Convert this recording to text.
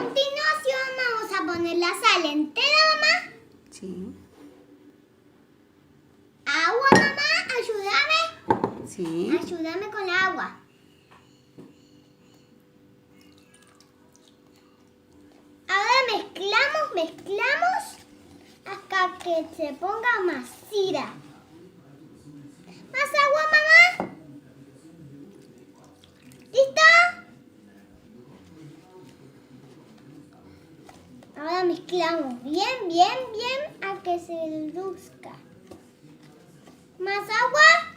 continuación vamos a poner la sal entera, mamá. Sí. Agua, mamá, ayúdame. Sí. Ayúdame con el agua. Ahora mezclamos hasta que se ponga masita. ¿Más agua, mamá? ¿Listo? Ahora mezclamos bien a que se reduzca. ¿Más agua?